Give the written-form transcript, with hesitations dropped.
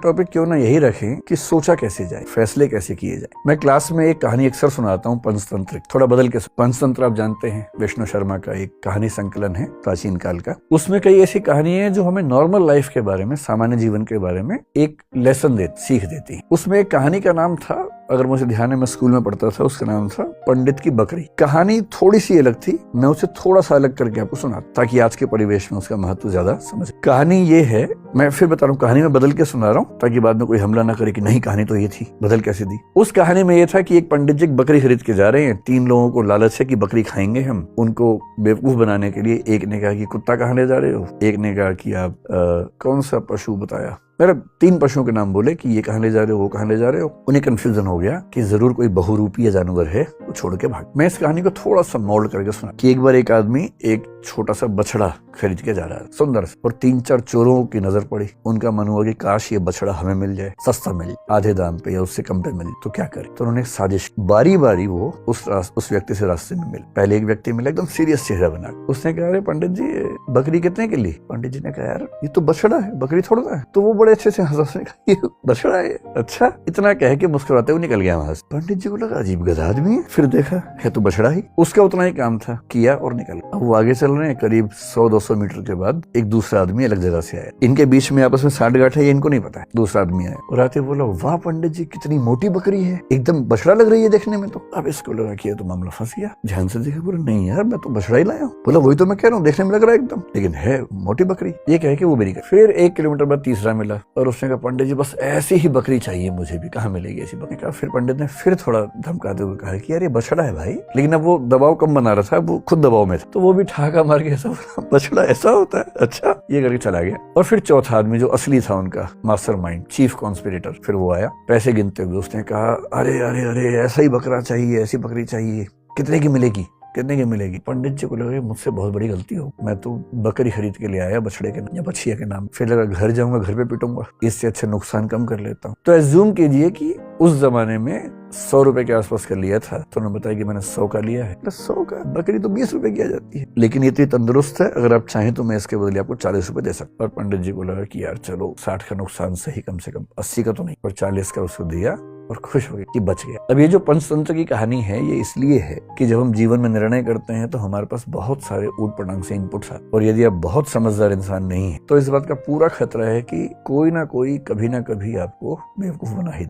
Topic क्यों ना यही रखें कि सोचा कैसे जाए, फैसले कैसे किए जाए। मैं क्लास में एक कहानी अक्सर सुनाता हूँ, पंचतंत्र, थोड़ा बदल के। पंचतंत्र आप जानते हैं, विष्णु शर्मा का एक कहानी संकलन है प्राचीन काल का। उसमें कई ऐसी कहानी है जो हमें नॉर्मल लाइफ के बारे में, सामान्य जीवन के बारे में एक लेसन सीख देती है। उसमें एक कहानी का नाम था, अगर मुझे ध्यान है, मैं स्कूल में पढ़ता था, उसका नाम था पंडित की बकरी। कहानी थोड़ी सी अलग थी, मैं उसे थोड़ा सा अलग करके आपको सुना ताकि आज के परिवेश में उसका महत्व ज्यादा समझ। कहानी ये है, मैं फिर बता रहा हूँ, कहानी में बदल के सुना रहा हूँ ताकि बाद में कोई हमला ना करे कि नहीं कहानी तो ये थी, बदल कैसे दी। उस कहानी में ये था कि एक पंडित जी बकरी खरीद के जा रहे हैं। 3 लोगों को लालच है कि बकरी खाएंगे हम। उनको बेवकूफ बनाने के लिए एक ने कहा कि कुत्ता कहाँ ले जा रहे हो, एक ने कहा कि आप कौन सा पशु बताया, मेरा 3 पशुओं के नाम बोले कि ये कहाँ ले जा रहे हो, वो कहाँ ले जा रहे हो। उन्हें कंफ्यूजन हो गया कि जरूर कोई बहुरूपी जानवर है, वो छोड़ के भाग। मैं इस कहानी को थोड़ा सा मोल्ड करके सुना कि एक बार एक आदमी एक छोटा सा बछड़ा खरीद के जा रहा है, सुंदर से, और 3-4 चोरों की नजर पड़ी। उनका मन हुआ कि काश ये बछड़ा हमें मिल जाए, सस्ता मिल, आधे दाम पे या उससे कम पे मिले तो क्या करे। तो उन्होंने साजिश, बारी बारी वो उस व्यक्ति से रास्ते में मिले। पहले एक व्यक्ति मिला एकदम सीरियस चेहरा बना, उसने कहा, अरे पंडित जी बकरी कितने के लिए? पंडित जी ने कहा, यार ये तो बछड़ा है, बकरी थोड़ा है। तो वो बड़े अच्छे से हंसा, ये बछड़ा है, अच्छा, इतना कह के मुस्कुराते हुए निकल गया वहां से। पंडित जी को लगा अजीब गधा आदमी है, फिर देखा है तो बछड़ा ही। उसका उतना ही काम था, किया और निकल। अब वो आगे चल रहे हैं, करीब 100-200 मीटर के बाद एक दूसरा आदमी अलग जगह से आया। इनके बीच में आपस में साठ-गांठ है, ये इनको नहीं पता है। दूसरा आदमी आया और आते बोला, वाह पंडित जी कितनी मोटी बकरी है, एकदम बछड़ा लग रही है देखने में। तो अब इसको लगा कि तो मामला फंस गया। ध्यान से देखा, बोला नहीं यार मैं तो बछड़ा ही लाया हूँ। बोला वही तो मैं कह रहा हूँ, देखने में लग रहा है एकदम, लेकिन है मोटी बकरी। ये कह के वो मेरी। फिर 1 किलोमीटर बाद तीसरा मिला और उसने कहा, पंडित जी बस ऐसी ही बकरी चाहिए मुझे भी, कहाँ मिलेगी ऐसी बकरी? कहा। फिर पंडित ने फिर थोड़ा धमकाते हुए कहा कि यार ये बछड़ा है भाई, लेकिन अब वो दबाव कम बना रहा था, वो खुद दबाव में था, तो वो भी ठहाका मार के ऐसा बोला, बछड़ा ऐसा होता है, अच्छा, ये करके चला गया। और फिर चौथा आदमी जो असली था उनका मास्टरमाइंड, चीफ कॉन्स्पिरेटर, फिर वो आया पैसे गिनते हुए। उसने कहा, अरे अरे अरे ऐसा ही बकरा चाहिए, ऐसी बकरी चाहिए, कितने की मिलेगी, कितने की मिलेगी? पंडित जी को लगा मुझसे बहुत बड़ी गलती हो, मैं तो बकरी खरीद के ले आया बछड़े के या बछिया के नाम। फिर लगा घर जाऊंगा, घर पे पीटूंगा, इससे अच्छा नुकसान कम कर लेता हूँ। तो एज्यूम कीजिए कि उस जमाने में 100 रुपए के आसपास का लिया था, तो उन्होंने बताया कि मैंने 100 का लिया है। 100 का, बकरी तो 20 रुपए की आ जाती है, लेकिन ये इतनी तंदुरुस्त है, अगर आप चाहें तो मैं इसके बदले आपको 40 रुपए दे सकता। और पंडित जी को लगा कि यार चलो 60 का नुकसान सही, कम से कम 80 का तो नहीं, और 40 का उसको दिया और खुश हो गए कि बच गया। अब ये जो पंचतंत्र की कहानी है, ये इसलिए है कि जब हम जीवन में निर्णय करते हैं तो हमारे पास बहुत सारे ऊट पटांग से इनपुट्स आते हैं, और यदि आप बहुत समझदार इंसान नहीं है तो इस बात का पूरा खतरा है कि कोई ना कोई कभी ना कभी आपको बेवकूफ बना ही